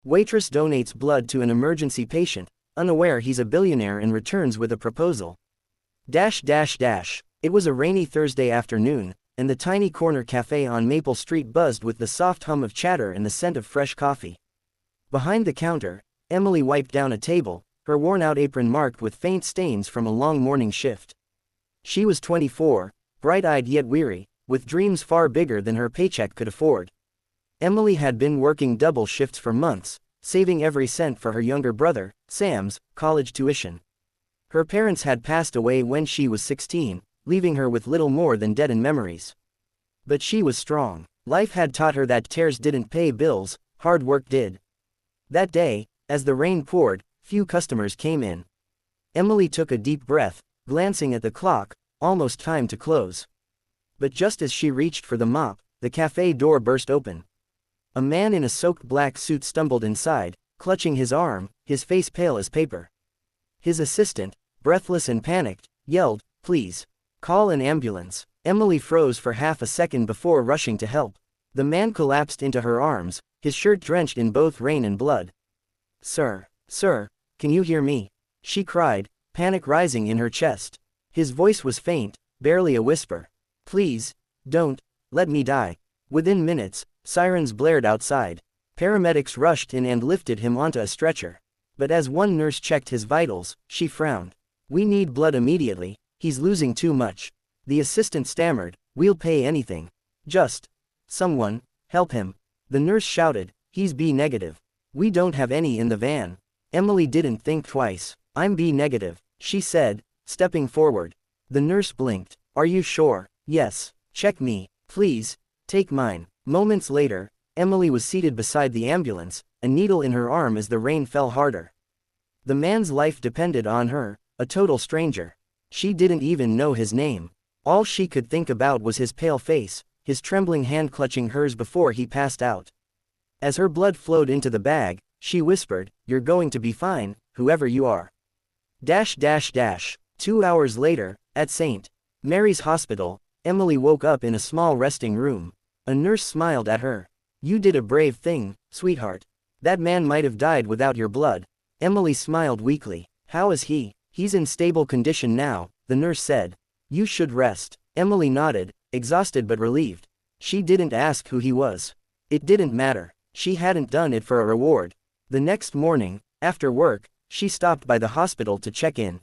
Waitress donates blood to an emergency patient, unaware he's a billionaire, and returns with a proposal. It was a rainy Thursday afternoon, and the tiny corner cafe on Maple Street buzzed with the soft hum of chatter and the scent of fresh coffee. Behind the counter, Emily wiped down a table, her worn-out apron marked with faint stains from a long morning shift. She was 24, bright-eyed yet weary, with dreams far bigger than her paycheck could afford. Emily had been working double shifts for months, saving every cent for her younger brother, Sam's, college tuition. Her parents had passed away when she was 16, leaving her with little more than deadened memories. But she was strong. Life had taught her that tears didn't pay bills, hard work did. That day, as the rain poured, few customers came in. Emily took a deep breath, glancing at the clock, almost time to close. But just as she reached for the mop, the cafe door burst open. A man in a soaked black suit stumbled inside, clutching his arm, his face pale as paper. His assistant, breathless and panicked, yelled, "Please, call an ambulance." Emily froze for half a second before rushing to help. The man collapsed into her arms, his shirt drenched in both rain and blood. Sir, can you hear me?" she cried, panic rising in her chest. His voice was faint, barely a whisper. "Please, don't, let me die." Within minutes, sirens blared outside. Paramedics rushed in and lifted him onto a stretcher. But as one nurse checked his vitals, she frowned. "We need blood immediately, he's losing too much." The assistant stammered, "We'll pay anything. Just, someone, help him." The nurse shouted, "He's B negative. We don't have any in the van." Emily didn't think twice. "I'm B negative," she said, stepping forward. The nurse blinked. "Are you sure?" "Yes. Check me, please. Take mine." Moments later, Emily was seated beside the ambulance, a needle in her arm as the rain fell harder. The man's life depended on her, a total stranger. She didn't even know his name. All she could think about was his pale face, his trembling hand clutching hers before he passed out. As her blood flowed into the bag, she whispered, "You're going to be fine, whoever you are." 2 hours later, at St. Mary's Hospital, Emily woke up in a small resting room. A nurse smiled at her. "You did a brave thing, sweetheart. That man might have died without your blood." Emily smiled weakly. "How is he?" "He's in stable condition now," the nurse said. "You should rest." Emily nodded, exhausted but relieved. She didn't ask who he was. It didn't matter. She hadn't done it for a reward. The next morning, after work, she stopped by the hospital to check in.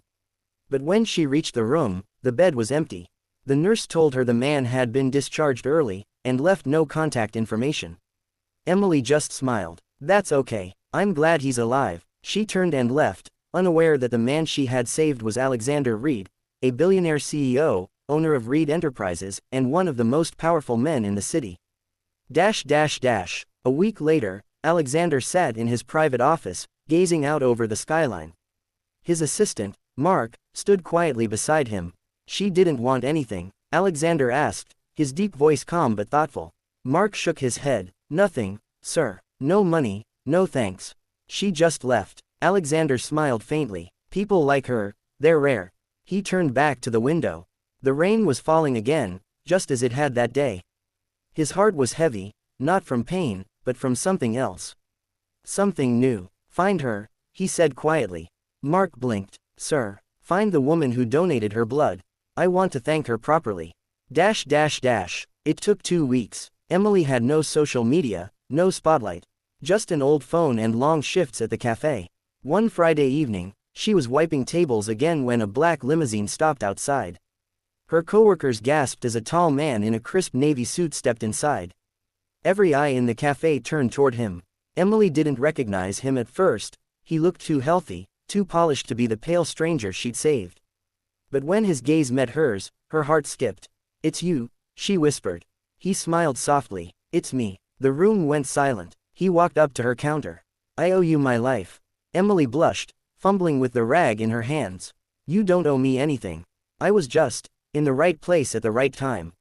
But when she reached the room, the bed was empty. The nurse told her the man had been discharged early, and left no contact information. Emily just smiled. "That's okay. I'm glad he's alive." She turned and left, unaware that the man she had saved was Alexander Reed, a billionaire CEO, owner of Reed Enterprises, and one of the most powerful men in the city. A week later, Alexander sat in his private office, gazing out over the skyline. His assistant, Mark, stood quietly beside him. "She didn't want anything?" Alexander asked, his deep voice calm but thoughtful. Mark shook his head. "Nothing, sir. No money, no thanks. She just left." Alexander smiled faintly. "People like her, they're rare." He turned back to the window. The rain was falling again, just as it had that day. His heart was heavy, not from pain, but from something else. Something new. "Find her," he said quietly. Mark blinked. "Sir, find the woman who donated her blood. I want to thank her properly." It took 2 weeks. Emily had no social media, no spotlight. Just an old phone and long shifts at the cafe. One Friday evening, she was wiping tables again when a black limousine stopped outside. Her coworkers gasped as a tall man in a crisp navy suit stepped inside. Every eye in the cafe turned toward him. Emily didn't recognize him at first. He looked too healthy, too polished to be the pale stranger she'd saved. But when his gaze met hers, her heart skipped. "It's you," she whispered. He smiled softly. "It's me." The room went silent. He walked up to her counter. "I owe you my life." Emily blushed, fumbling with the rag in her hands. "You don't owe me anything. I was just in the right place at the right time."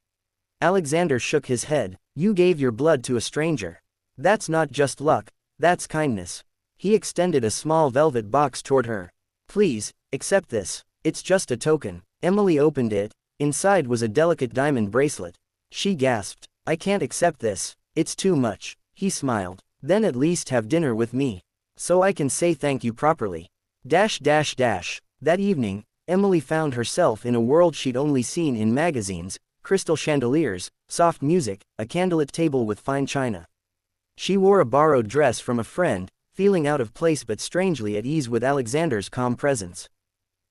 Alexander shook his head. "You gave your blood to a stranger. That's not just luck, that's kindness." He extended a small velvet box toward her. "Please, accept this. It's just a token." Emily opened it. Inside was a delicate diamond bracelet. She gasped. "I can't accept this. It's too much." He smiled. Then at least have dinner with me. So I can say thank you properly. That evening, Emily found herself in a world she'd only seen in magazines: crystal chandeliers, soft music, a candlelit table with fine china. She wore a borrowed dress from a friend, feeling out of place but strangely at ease with Alexander's calm presence.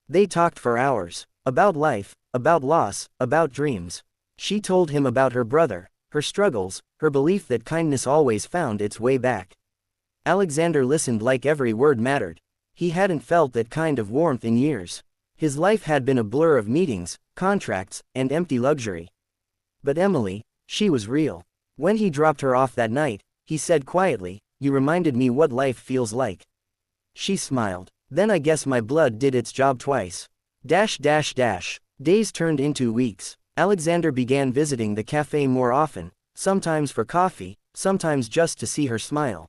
They talked for hours. About life, about loss, about dreams. She told him about her brother, her struggles, her belief that kindness always found its way back. Alexander listened like every word mattered. He hadn't felt that kind of warmth in years. His life had been a blur of meetings, contracts, and empty luxury. But Emily, she was real. When he dropped her off that night, he said quietly, "You reminded me what life feels like." She smiled. "Then I guess my blood did its job twice." Days turned into weeks. Alexander began visiting the cafe more often, sometimes for coffee, sometimes just to see her smile.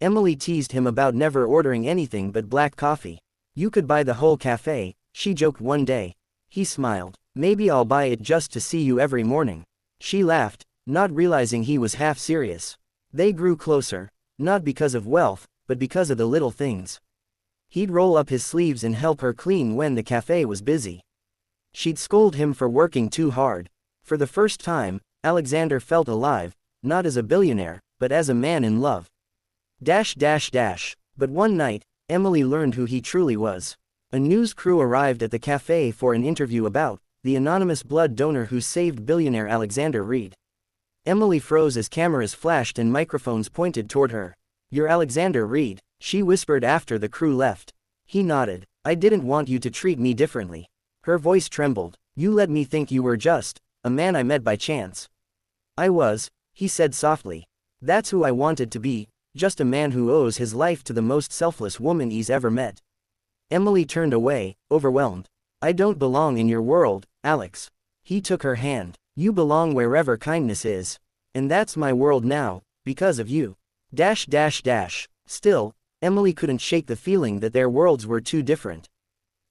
Emily teased him about never ordering anything but black coffee. "You could buy the whole cafe," she joked one day. He smiled. "Maybe I'll buy it just to see you every morning." She laughed, not realizing he was half serious. They grew closer, not because of wealth, but because of the little things. He'd roll up his sleeves and help her clean when the cafe was busy. She'd scold him for working too hard. For the first time, Alexander felt alive, not as a billionaire, but as a man in love. But one night, Emily learned who he truly was. A news crew arrived at the cafe for an interview about the anonymous blood donor who saved billionaire Alexander Reed. Emily froze as cameras flashed and microphones pointed toward her. "You're Alexander Reed," she whispered after the crew left. He nodded. "I didn't want you to treat me differently." Her voice trembled. "You let me think you were just a man I met by chance." "I was," he said softly. "That's who I wanted to be, just a man who owes his life to the most selfless woman he's ever met." Emily turned away, overwhelmed. "I don't belong in your world, Alex." He took her hand. "You belong wherever kindness is. And that's my world now, because of you." Still, Emily couldn't shake the feeling that their worlds were too different.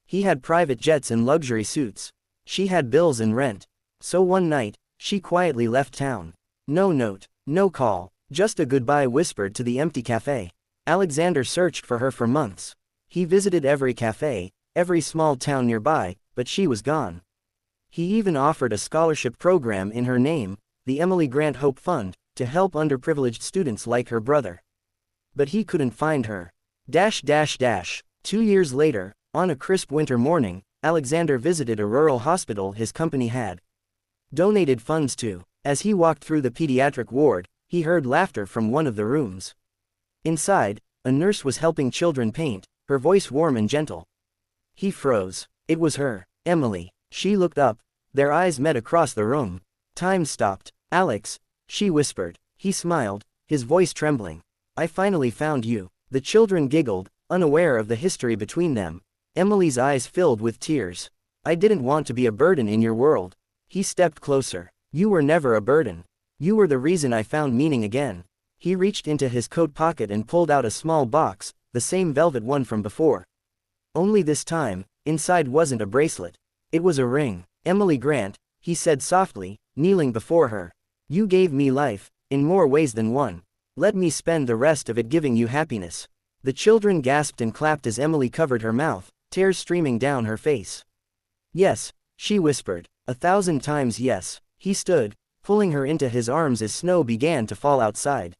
He had private jets and luxury suits. She had bills and rent. So one night, she quietly left town. No note, no call, just a goodbye whispered to the empty cafe. Alexander searched for her for months. He visited every cafe, every small town nearby, but she was gone. He even offered a scholarship program in her name, the Emily Grant Hope Fund, to help underprivileged students like her brother. But he couldn't find her. 2 years later, on a crisp winter morning, Alexander visited a rural hospital his company had donated funds to. As he walked through the pediatric ward, he heard laughter from one of the rooms. Inside, a nurse was helping children paint, her voice warm and gentle. He froze. It was her, Emily. She looked up. Their eyes met across the room. Time stopped. "Alex," she whispered. He smiled, his voice trembling. "I finally found you." The children giggled, unaware of the history between them. Emily's eyes filled with tears. "I didn't want to be a burden in your world." He stepped closer. "You were never a burden. You were the reason I found meaning again." He reached into his coat pocket and pulled out a small box, the same velvet one from before. Only this time, inside wasn't a bracelet. It was a ring. "Emily Grant," he said softly, kneeling before her. "You gave me life, in more ways than one. Let me spend the rest of it giving you happiness." The children gasped and clapped as Emily covered her mouth, tears streaming down her face. "Yes," she whispered. 1,000 times yes. He stood, pulling her into his arms as snow began to fall outside.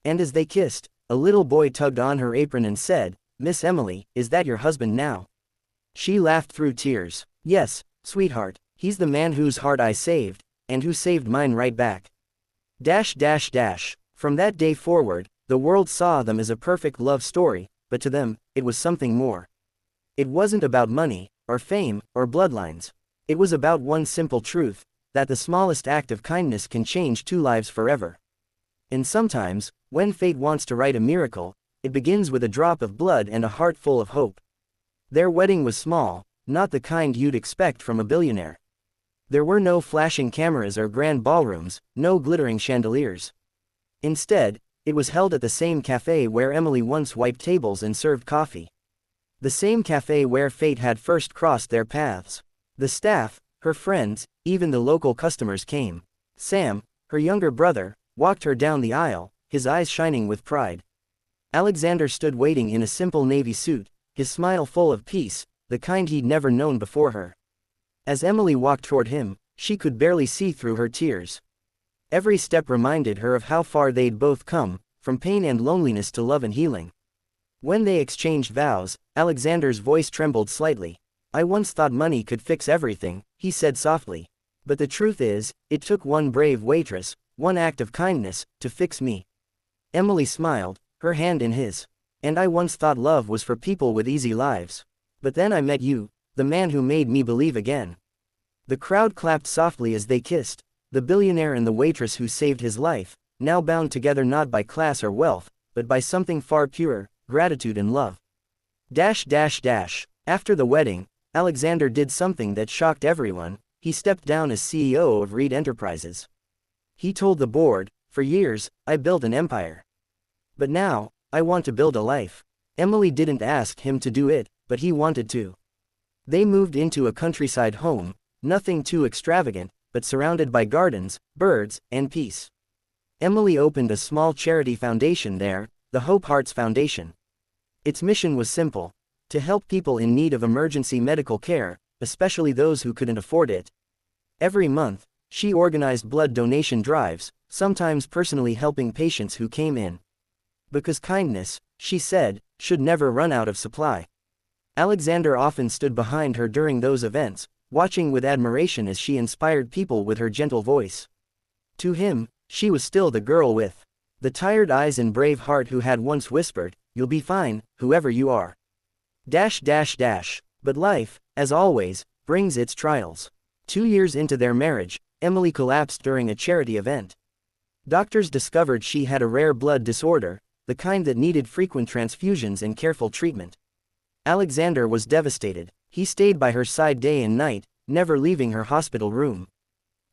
And as they kissed, a little boy tugged on her apron and said, "Miss Emily, is that your husband now?" She laughed through tears. "Yes, sweetheart, he's the man whose heart I saved, and who saved mine right back." From that day forward, the world saw them as a perfect love story, but to them, it was something more. It wasn't about money, or fame, or bloodlines. It was about one simple truth, that the smallest act of kindness can change two lives forever. And sometimes, when fate wants to write a miracle, it begins with a drop of blood and a heart full of hope. Their wedding was small, not the kind you'd expect from a billionaire. There were no flashing cameras or grand ballrooms, no glittering chandeliers. Instead, it was held at the same cafe where Emily once wiped tables and served coffee. The same cafe where fate had first crossed their paths. The staff, her friends, even the local customers came. Sam, her younger brother, walked her down the aisle, his eyes shining with pride. Alexander stood waiting in a simple navy suit, his smile full of peace, the kind he'd never known before her. As Emily walked toward him, she could barely see through her tears. Every step reminded her of how far they'd both come, from pain and loneliness to love and healing. When they exchanged vows, Alexander's voice trembled slightly. "I once thought money could fix everything," he said softly. "But the truth is, it took one brave waitress, one act of kindness, to fix me." Emily smiled, her hand in his. "And I once thought love was for people with easy lives. But then I met you, the man who made me believe again." The crowd clapped softly as they kissed, the billionaire and the waitress who saved his life, now bound together not by class or wealth, but by something far purer, gratitude and love. After the wedding, Alexander did something that shocked everyone. He stepped down as CEO of Reed Enterprises. He told the board, "For years, I built an empire. But now, I want to build a life." Emily didn't ask him to do it, but he wanted to. They moved into a countryside home, nothing too extravagant, but surrounded by gardens, birds, and peace. Emily opened a small charity foundation there, the Hope Hearts Foundation. Its mission was simple: to help people in need of emergency medical care, especially those who couldn't afford it. Every month, she organized blood donation drives, sometimes personally helping patients who came in. Because kindness, she said, should never run out of supply. Alexander often stood behind her during those events, watching with admiration as she inspired people with her gentle voice. To him, she was still the girl with the tired eyes and brave heart who had once whispered, "You'll be fine, whoever you are." But life, as always, brings its trials. 2 years into their marriage, Emily collapsed during a charity event. Doctors discovered she had a rare blood disorder, the kind that needed frequent transfusions and careful treatment. Alexander was devastated. He stayed by her side day and night, never leaving her hospital room.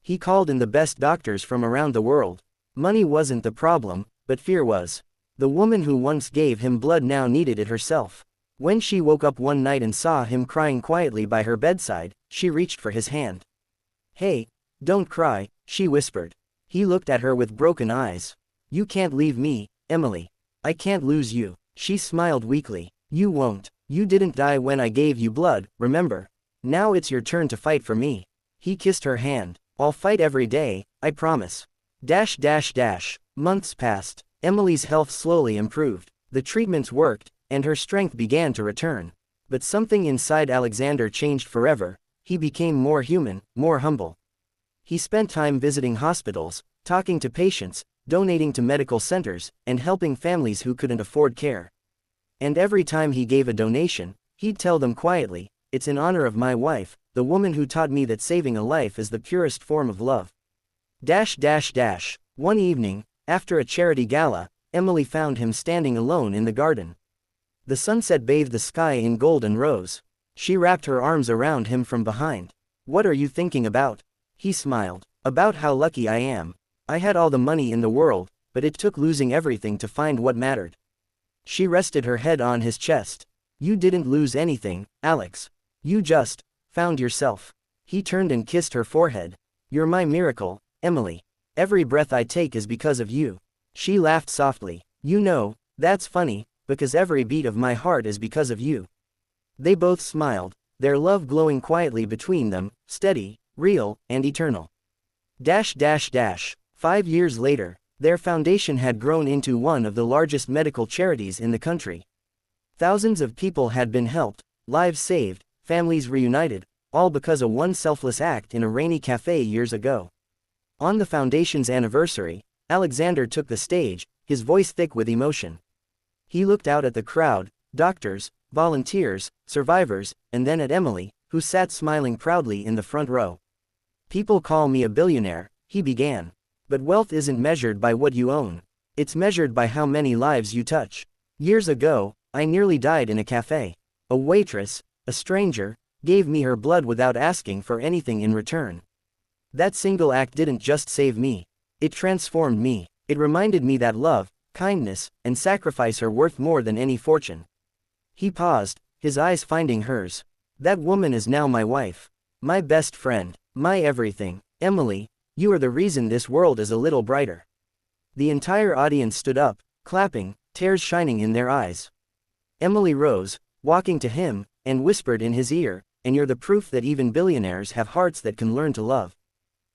He called in the best doctors from around the world. Money wasn't the problem, but fear was. The woman who once gave him blood now needed it herself. When she woke up one night and saw him crying quietly by her bedside, she reached for his hand. "Hey, don't cry," she whispered. He looked at her with broken eyes. "You can't leave me, Emily. I can't lose you." She smiled weakly. "You won't. You didn't die when I gave you blood, remember? Now it's your turn to fight for me." He kissed her hand. "I'll fight every day, I promise." Months passed. Emily's health slowly improved. The treatments worked, and her strength began to return. But something inside Alexander changed forever. He became more human, more humble. He spent time visiting hospitals, talking to patients, donating to medical centers, and helping families who couldn't afford care. And every time he gave a donation, he'd tell them quietly, "It's in honor of my wife, the woman who taught me that saving a life is the purest form of love." One evening, after a charity gala, Emily found him standing alone in the garden. The sunset bathed the sky in gold and rose. She wrapped her arms around him from behind. "What are you thinking about?" He smiled. "About how lucky I am. I had all the money in the world, but it took losing everything to find what mattered." She rested her head on his chest. "You didn't lose anything, Alex. You just found yourself." He turned and kissed her forehead. "You're my miracle, Emily. Every breath I take is because of you." She laughed softly. "You know, that's funny, because every beat of my heart is because of you." They both smiled, their love glowing quietly between them, steady, real, and eternal. 5 years later, their foundation had grown into one of the largest medical charities in the country. Thousands of people had been helped, lives saved, families reunited, all because of one selfless act in a rainy cafe years ago. On the foundation's anniversary, Alexander took the stage, his voice thick with emotion. He looked out at the crowd, doctors, volunteers, survivors, and then at Emily, who sat smiling proudly in the front row. "People call me a billionaire," he began. "But wealth isn't measured by what you own. It's measured by how many lives you touch. Years ago, I nearly died in a cafe. A waitress, a stranger, gave me her blood without asking for anything in return. That single act didn't just save me. It transformed me. It reminded me that love, kindness, and sacrifice are worth more than any fortune." He paused, his eyes finding hers. "That woman is now my wife. My best friend. My everything. Emily, you are the reason this world is a little brighter." The entire audience stood up, clapping, tears shining in their eyes. Emily rose, walking to him, and whispered in his ear, "And you're the proof that even billionaires have hearts that can learn to love."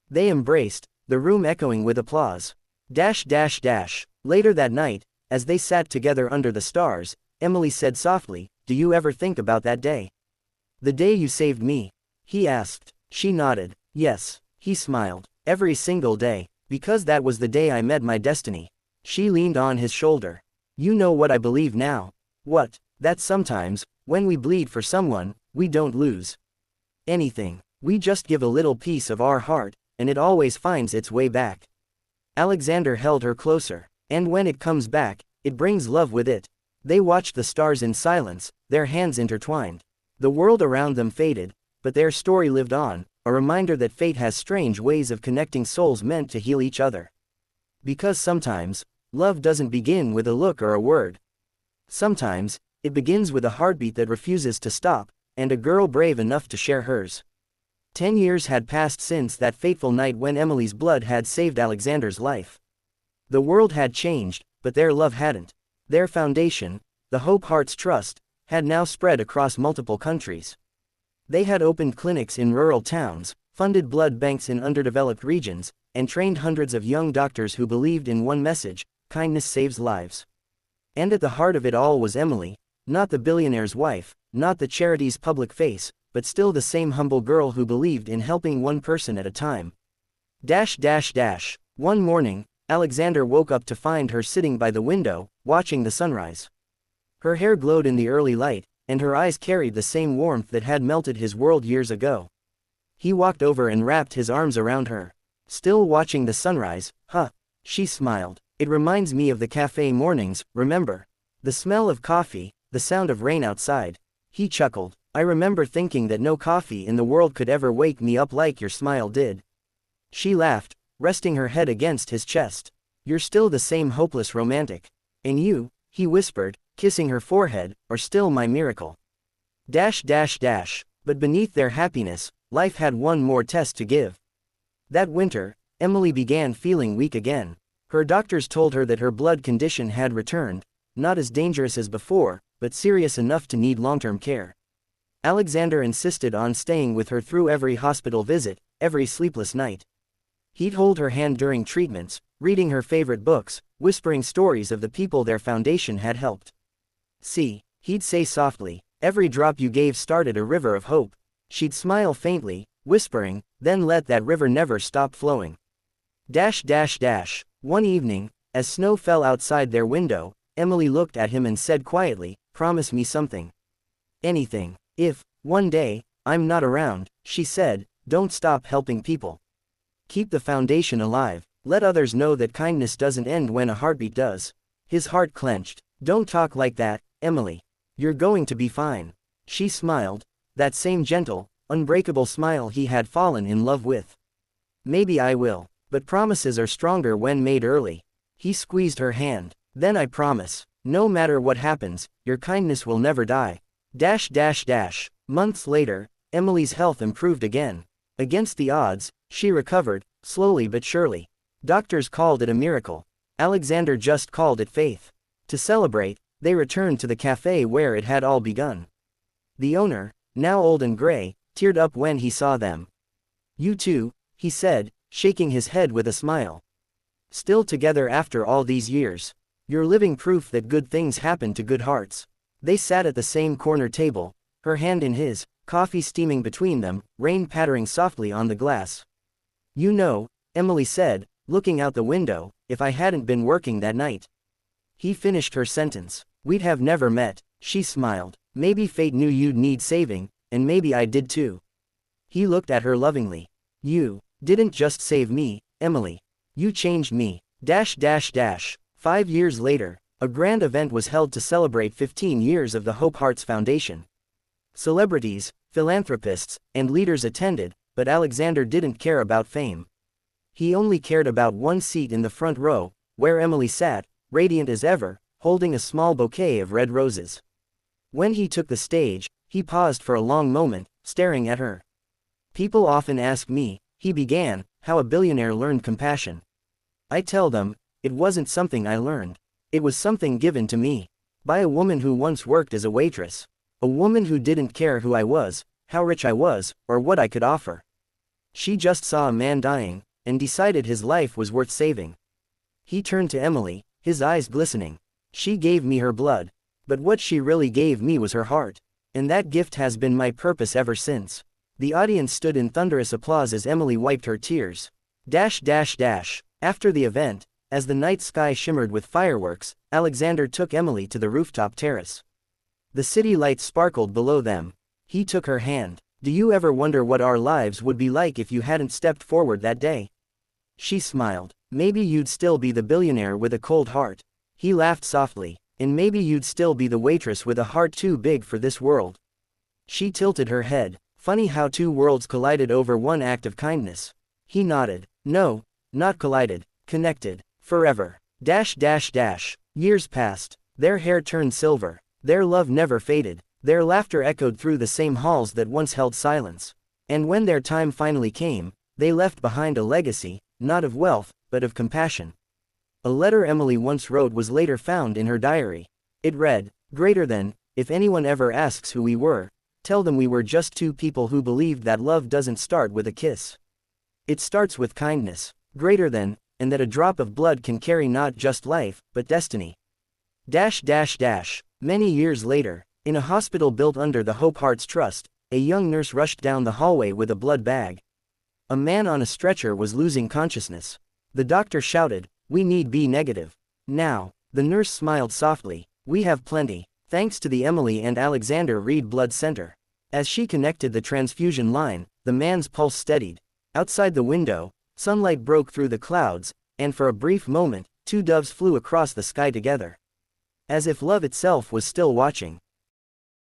They embraced, the room echoing with applause. Later that night, as they sat together under the stars, Emily said softly, "Do you ever think about that day? The day you saved me?" He asked. She nodded. "Yes." He smiled. "Every single day. Because that was the day I met my destiny." She leaned on his shoulder. "You know what I believe now." "What?" "That sometimes, when we bleed for someone, we don't lose anything. We just give a little piece of our heart, and it always finds its way back." Alexander held her closer. "And when it comes back, it brings love with it." They watched the stars in silence, their hands intertwined. The world around them faded, but their story lived on, a reminder that fate has strange ways of connecting souls meant to heal each other. Because sometimes, love doesn't begin with a look or a word. Sometimes, it begins with a heartbeat that refuses to stop, and a girl brave enough to share hers. 10 years had passed since that fateful night when Emily's blood had saved Alexander's life. The world had changed, but their love hadn't. Their foundation, the Hope Hearts Trust, had now spread across multiple countries. They had opened clinics in rural towns, funded blood banks in underdeveloped regions, and trained hundreds of young doctors who believed in one message: kindness saves lives. And at the heart of it all was Emily, not the billionaire's wife, not the charity's public face, but still the same humble girl who believed in helping one person at a time. One morning, Alexander woke up to find her sitting by the window, watching the sunrise. Her hair glowed in the early light, and her eyes carried the same warmth that had melted his world years ago. He walked over and wrapped his arms around her. "Still watching the sunrise, huh?" She smiled. "It reminds me of the cafe mornings, remember? The smell of coffee, the sound of rain outside." He chuckled. "I remember thinking that no coffee in the world could ever wake me up like your smile did." She laughed, resting her head against his chest. "You're still the same hopeless romantic. And you," he whispered, kissing her forehead, "are still my miracle." But beneath their happiness, life had one more test to give. That winter, Emily began feeling weak again. Her doctors told her that her blood condition had returned, not as dangerous as before, but serious enough to need long-term care. Alexander insisted on staying with her through every hospital visit, every sleepless night. He'd hold her hand during treatments, reading her favorite books, whispering stories of the people their foundation had helped. "See," he'd say softly, "every drop you gave started a river of hope." She'd smile faintly, whispering, "Then let that river never stop flowing." One evening, as snow fell outside their window, Emily looked at him and said quietly, "Promise me something. Anything. If, one day, I'm not around," she said, "don't stop helping people. Keep the foundation alive. Let others know that kindness doesn't end when a heartbeat does." His heart clenched. "Don't talk like that, Emily. You're going to be fine." She smiled, that same gentle, unbreakable smile he had fallen in love with. "Maybe I will, but promises are stronger when made early." He squeezed her hand. "Then I promise, no matter what happens, your kindness will never die." Months later, Emily's health improved again. Against the odds, she recovered, slowly but surely. Doctors called it a miracle. Alexander just called it faith. To celebrate, they returned to the cafe where it had all begun. The owner, now old and gray, teared up when he saw them. "You two," he said, shaking his head with a smile. "Still together after all these years. You're living proof that good things happen to good hearts." They sat at the same corner table, her hand in his, coffee steaming between them, rain pattering softly on the glass. "You know," Emily said, looking out the window, "if I hadn't been working that night." He finished her sentence. "We'd have never met." She smiled. "Maybe fate knew you'd need saving, and maybe I did too." He looked at her lovingly. "You didn't just save me, Emily. You changed me." 5 years later, a grand event was held to celebrate 15 years of the Hope Hearts Foundation. Celebrities, philanthropists, and leaders attended, but Alexander didn't care about fame. He only cared about one seat in the front row, where Emily sat, radiant as ever, holding a small bouquet of red roses. When he took the stage, he paused for a long moment, staring at her. "People often ask me," he began, "how a billionaire learned compassion. I tell them, it wasn't something I learned. It was something given to me. By a woman who once worked as a waitress. A woman who didn't care who I was, how rich I was, or what I could offer. She just saw a man dying, and decided his life was worth saving. He turned to Emily, his eyes glistening. She gave me her blood. But what she really gave me was her heart. And that gift has been my purpose ever since. The audience stood in thunderous applause as Emily wiped her tears. After the event, as the night sky shimmered with fireworks, Alexander took Emily to the rooftop terrace. The city lights sparkled below them. He took her hand. Do you ever wonder what our lives would be like if you hadn't stepped forward that day? She smiled. Maybe you'd still be the billionaire with a cold heart. He laughed softly. And maybe you'd still be the waitress with a heart too big for this world. She tilted her head. Funny how two worlds collided over one act of kindness. He nodded. No, not collided, connected. Forever. Years passed. Their hair turned silver. Their love never faded. Their laughter echoed through the same halls that once held silence. And when their time finally came, they left behind a legacy, not of wealth, but of compassion. A letter Emily once wrote was later found in her diary. It read, "Greater than, if anyone ever asks who we were, tell them we were just two people who believed that love doesn't start with a kiss. It starts with kindness. Greater than, and that a drop of blood can carry not just life, but destiny." Many years later, in a hospital built under the Hope Hearts Trust, a young nurse rushed down the hallway with a blood bag. A man on a stretcher was losing consciousness. The doctor shouted, "We need B negative. Now." The nurse smiled softly. "We have plenty, thanks to the Emily and Alexander Reed Blood Center." As she connected the transfusion line, the man's pulse steadied. Outside the window, sunlight broke through the clouds, and for a brief moment, two doves flew across the sky together. As if love itself was still watching.